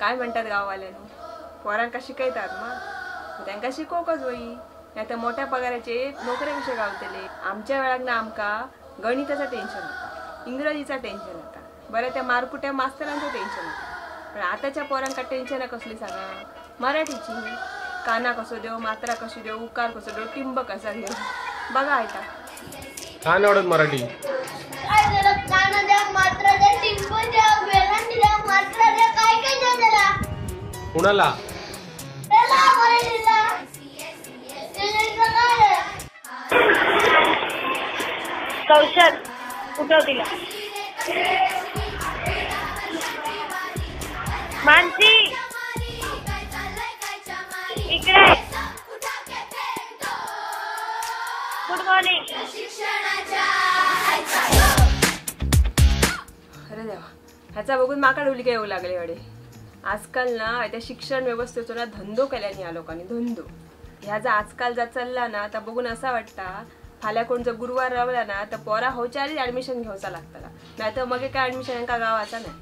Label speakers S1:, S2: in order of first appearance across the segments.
S1: काय म्हणतात गाववाल्यानं, पोरांका शिकयतात मग त्यांना शिकोवकच होई, नाही तर मोठ्या पगाराचे नोकऱ्या कशा गावतले. आमच्या वेळाक ना आमका गणिताचं टेन्शन होता, इंग्रजीचा टेन्शन होता, बरं त्या मारकुट्या मास्तरांचं टेन्शन होतं. पण आताच्या पोरांका टेन्शन कसली सांगा, मराठीची. काना कसो देव, मात्रा कशी देव, उकार कसो देव, टिंब कसा घेऊ बघा. ऐका
S2: का नाही आवडत मराठी? कुणाला?
S3: कौशल कुठं तिला मानसी इकडे. Good morning.
S1: अरे देवा, ह्याचा बघून माका डोली काय येऊ लागले अडे. आजकाल ना त्या शिक्षण व्यवस्थेचो ना धंदो केल्याने या लोकांनी धंदो. ह्या जर आजकाल जर चालला ना तर बघून असा वाटता फाल्या कोण जर गुरुवार रावला ना तर पोरा होच्या आधी ॲडमिशन घेवचा लागतला, नाही तर मग काय ॲडमिशन यांका गावाचा नाही.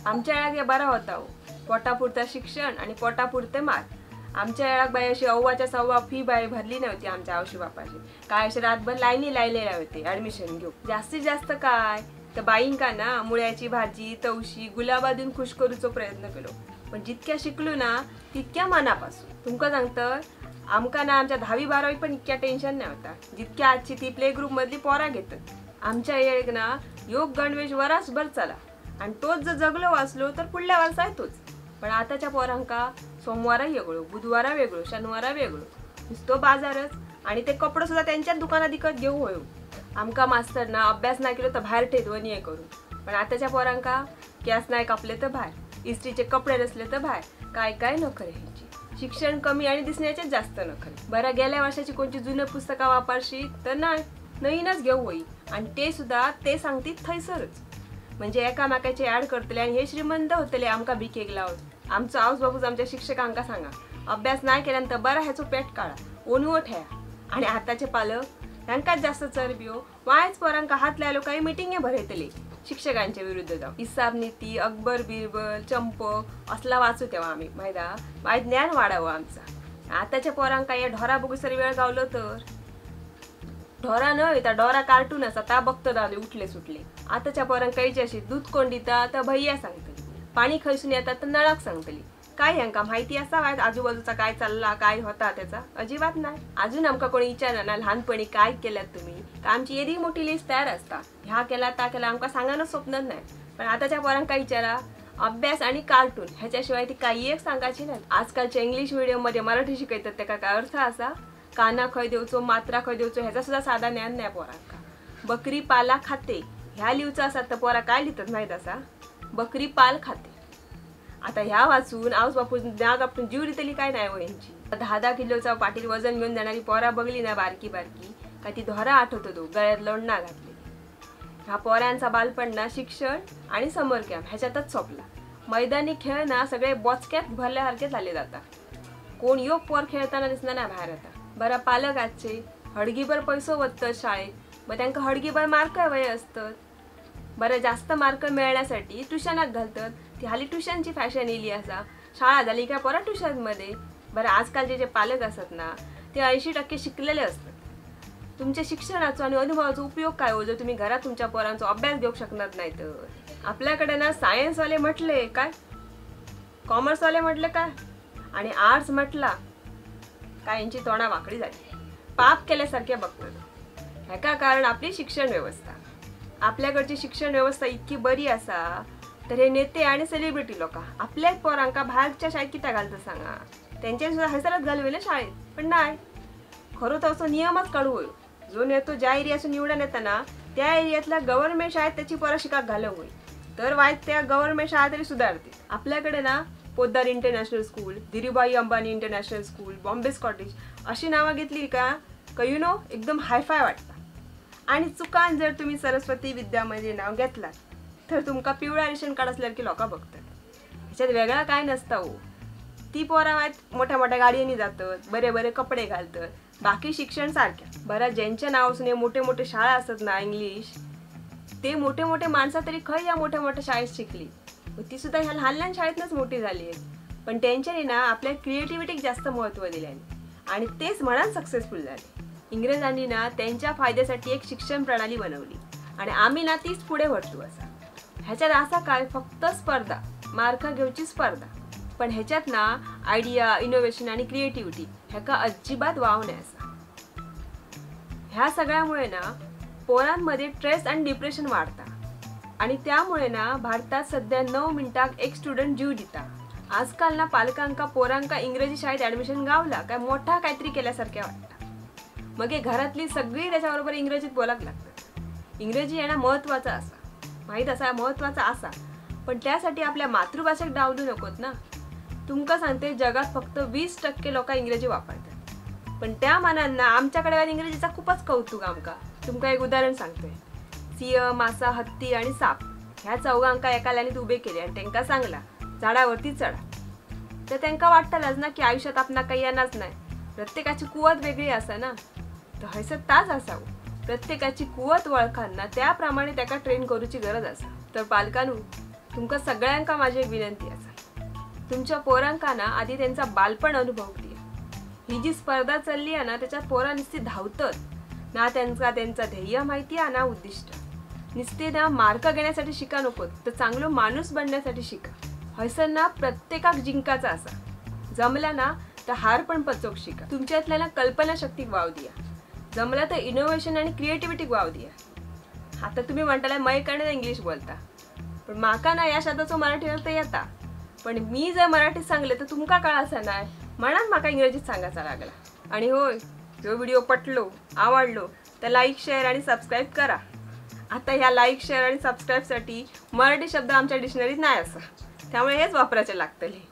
S1: आमच्या वेळाक हे बरा होता हो, पोटापुरता शिक्षण आणि पोटापुरते मार्क. आमच्या वेळाक बाई अशी अव्वाच्या सव्वा फी बाई भरली नव्हती आमच्या आवशी बापाची. काय असे रातभर लाईनी लायलेल्या होते ॲडमिशन घेऊ. जास्तीत जास्त काय तर बाईंका ना मुळ्याची भाजी, तवशी, गुलाबा देऊन खुश करूचो प्रयत्न केलो. पण जितक्या शिकलो ना तितक्या मनापासून. तुमका सांगतं, आमका ना आमच्या 10वी 12वी पण इतक्या टेन्शन नाही होता जितक्या आजची ती प्ले ग्रुप मधली पोरा घेतात. आमच्या येळेक ना योग गणवेश वरासभर चला आणि तोच जर जगलो वाचलो तर पुढल्या वर्षा तोच. पण आताच्या पोरांका सोमवारा वेगळो, बुधवारा वेगळो, शनिवारा वेगळो, नुसतो बाजारच. आणि ते कपडे सुद्धा त्यांच्याच दुकानात विकत घेऊ होयो. आमका मास्तर ना अभ्यास नाही केलो तर बाहेर ठेवणी हे करू. पण आताच्या पोरांका केस नाही कापले तर बाहेर, इस्त्रीचे कपडे नसले तर बाहेर, काय काय नखरे ह्यांची. शिक्षण कमी आणि दिसण्याचे जास्त नखरे. बरं, गेल्या वर्षाची कोणती जुनं पुस्तका वापरशी तर नाही, नवीनच घेऊ होई. आणि ते सुद्धा ते सांगतील थैसरच. म्हणजे एकामेकाचे ऍड करतले आणि हे श्रीमंत होतले आमका भिकेक लावत. आमचं आऊस बापूस आमच्या शिक्षकांका सांगा, अभ्यास नाही केल्यानंतर बरा ह्याचो पेट काढा, ओनवो ठेया. आणि आताचे पालक त्यांकाच जास्त चरबी हो, वायच पोरांका हात लायलो काही मिटिंगे भरयतले शिक्षकांच्या विरुद्ध जाऊ. हिसाब नीती, अकबर बिरबल, चंपक असला वाचू तेव्हा आम्ही माहिती वाईट ज्ञान वाढावं आमचा. आताच्या पोरांका या ढोरा बघू सर वेळ गावलो तर ढोरा न येता डोरा कार्टून असा ता बघतो दादे उठले सुटले. आताच्या पोरांका काहीची अशी दूध कोण दिता तर भैया सांगतली, पाणी खैसून येतात तर नळाक सांगतली. काय यांका माहिती असा वाईट आजूबाजूचा काय चालला काय होता त्याचा अजिबात नाही. अजून आमका कोणी विचारणार ना लहानपणी काय केल्यात तुम्ही, का आमची एदी मोठी लिस्ट तयार असता, ह्या केला ता केला आमका सांगायला स्वप्नच नाही. पण आताच्या पोरांका विचारा, अभ्यास आणि कार्टून ह्याच्याशिवाय ती काही एक सांगायची नाही. आजकालच्या इंग्लिश मीडियम मध्ये मराठी शिकवतात त्याका काय अर्थ असा, काना खय देवचो, मात्रा खय देवचो ह्याचा सुद्धा साधा ज्ञान नाही पोरांका. बकरी पाला खाते ह्या लिहूचं असतात तर पोरा काय लिहितात माहित असा, बकरी पाल खाते. आता ह्या वाचून आऊस बापू नाग आपण जीव रितली काय नाही हो यांची. 10-10 किलोचा पाठीत वजन घेऊन जाणारी पोरा बघली ना बारकी बारकी का ती धोरा आठवतो तो गळ्यात लोणना घातले. ह्या पोऱ्यांचा बालपण ना शिक्षण आणि समर कॅम्प ह्याच्यातच सोपला. मैदानी खेळ ना सगळे बॉचक्यात भरल्यासारखे झाले जातात. कोण योग पोर खेळताना दिसणार नाही बाहेर. आता बरं, पालक आजचे हडगीभर पैसो वतात शाळेत, मग त्यांना हडगीभर मार्क हवे असतात. बरं, जास्त मार्क मिळण्यासाठी ट्युशनाक घालतात. ती हाली ट्युशनची फॅशन येली असा, शाळा झाली का पोरा ट्युशनमध्ये. बरं, आजकालचे जे पालक असतात ना ते 80% शिकलेले असतात. तुमच्या शिक्षणाचा आणि अनुभवाचा उपयोग काय हो जर तुम्ही घरात तुमच्या पोरांचा अभ्यास घेऊ शकणार नाही तर. आपल्याकडे ना सायन्सवाले म्हटले काय, कॉमर्सवाले म्हटले काय आणि आर्ट्स म्हटला काय यांची तोंडा वाकडी झाली, पाप केल्यासारखे बघतात. ह्याका कारण आपली शिक्षण व्यवस्था. आपल्याकडची शिक्षण व्यवस्था इतकी बरी असा तर हे नेते आणि सेलिब्रिटी लोक आपल्याच पोरांका बाहेरच्या शाळेत किती घालतं सांगा, त्यांच्या सुद्धा हैसरात घालविले शाळेत. पण नाही, खरं तर असं नियमच काढू होईल. जो नेतो ज्या एरियातून निवडून येताना त्या एरियातल्या गव्हर्नमेंट शाळेत त्याची पोरा शिकाक घालव होईल तर वाईट त्या गव्हर्नमेंट शाळा तरी सुधारतील. आपल्याकडे ना Poddar international school, Dhirubhai Ambani international school, Bombay Scottish अशी नावं घेतली का यू नो एकदम हायफाय वाटतं. आणि चुकान जर तुम्ही सरस्वती विद्यामध्ये नाव घेतलात तर तुमका पिवळा रेशन कार्ड असल्यासारखी लोक बघतात. ह्याच्यात वेगळा काय नसतं हो. ती पोरा वाईट मोठ्या मोठ्या गाडीने जातात, बरे बरे कपडे घालतात, बाकी शिक्षण सारख्या. बरं, ज्यांच्या नावासून मोठे मोठे शाळा असतात ना इंग्लिश, ते मोठे मोठे माणसं तरी खय या मोठ्या मोठ्या शाळेत शिकली. ती सुद्धा ह्या लहान लहान शाळेतनंच मोठी झाली आहे. पण त्यांच्याने ना आपल्या क्रिएटिव्हिटीक जास्त महत्त्व दिल्याने आणि तेच म्हणाल सक्सेसफुल झाले. इंग्रजांनी ना त्यांच्या फायद्यासाठी एक शिक्षण प्रणाली बनवली आणि आम्ही ना तीच पुढे वळतो. असा ह्याच्यात असा काय फक्त स्पर्धा, मार्क घेऊची स्पर्धा, पण ह्याच्यात ना आयडिया, इनोव्हेशन आणि क्रिएटिव्हिटी ह्याका अजिबात वाव नाही. असा ह्या सगळ्यामुळे ना पोरांमध्ये स्ट्रेस आणि डिप्रेशन वाढता आणि त्यामुळे ना भारतात सध्या 9 मिनिटाक एक स्टुडंट जीव दिता. आजकाल ना पालकांका पोरांका इंग्रजी शाळेत ऍडमिशन गावला काय मोठा काहीतरी केल्यासारख्या वाटतं. मग हे घरातली सगळी त्याच्याबरोबर इंग्रजीत बोलाक लागतात. इंग्रजी येणं महत्त्वाचा असा, माहीत असा महत्त्वाचा असा, पण त्यासाठी आपल्या मातृभाषेक डावलू नकोत ना. तुमका सांगते जगात फक्त 20% लोक इंग्रजी वापरतात, पण त्या मानांना आमच्याकडे इंग्रजीचा खूपच कौतुक. तुमका एक उदाहरण सांगतोय. सिंह, मासा, हत्ती आणि साप ह्या चौघांका एका लाईनीत उभे केले आणि त्यांना सांगला झाडावरती चढा. तर त्यांना वाटतालच ना की आयुष्यात आपणा काही येणारच नाही. प्रत्येकाची कुवत वेगळी असा ना, तर हैसत ताज असावं. प्रत्येकाची कुवत वळखांना त्याप्रमाणे त्याका ट्रेन करूची गरज असा. तर पालकांनो, तुमका सगळ्यांका माझी एक विनंती असा, तुमच्या पोरांका ना आधी त्यांचा बालपण अनुभव द्या. ही जी स्पर्धा चालली आहे ना त्याच्यात पोरा नुसती धावतात ना, त्यांचा ध्येय माहिती आहे ना उद्दिष्ट. नुसते ना मार्क घेण्यासाठी शिका नकोत, तर चांगलं माणूस बनण्यासाठी शिका. हैसन ना प्रत्येकाक जिंकाचा असा. जमला ना तर हार पण पचवूक शिका. तुमच्यातल्या ना कल्पनाशक्तीक वाव द्या. जमला तर इनोव्हेशन आणि क्रिएटिव्हिटीक वाव द्या. आता तुम्ही म्हणताला मै करणे इंग्लिश बोलता, पण माका ना या शब्दाचं मराठी अर्थ येता. पण मी जर मराठीत सांगले तर तुमका कळासा नाही म्हणून माका इंग्रजीत सांगायचा लागला. आणि होय, जो व्हिडिओ पटलो, आवडलो तर लाईक, शेअर आणि सबस्क्राईब करा. आता ह्या लाईक, शेअर आणि सबस्क्राईबसाठी मराठी शब्द आमच्या डिक्शनरीत नाही असा, त्यामुळे हेच वापरायचे लागतले.